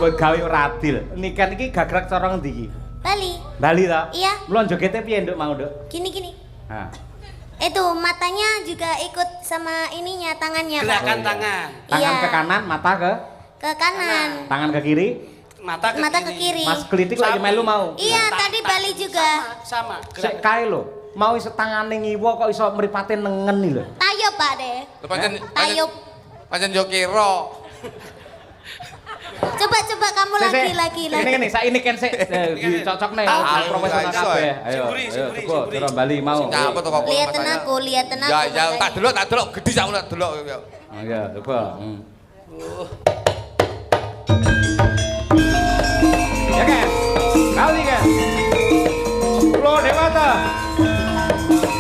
nyambut gawe ora adil. Niken iki gagrag cara ngendi iki? Bali. Bali ta? Iya. Mulon jogete piye nduk mau nduk? Gini. Nah. Itu matanya juga ikut sama ininya tangannya. Gerakan tangan. Tangan Iya. ke kanan, mata Ke kanan. tangan ke kiri. Mata ke kiri. Mas Klitik lagi melu mau. Iya, tadi Bali juga. Sama. Sik kae lho. Mau iso tangane ngiwa kok iso mripate nengen iki lho. Tayub, Pak De. Tayub. Pancen yo kira. Coba kamu lagi. Ini saiki Niken sik dicocokne profesional kabeh. Ayo. Siburi. Cara Bali mau. Nyapa to kok. Lihatin aku. Ya tak delok gedhi sak delok. Oh iya, coba. Ya kan? Kali kan? Pulau Dewata.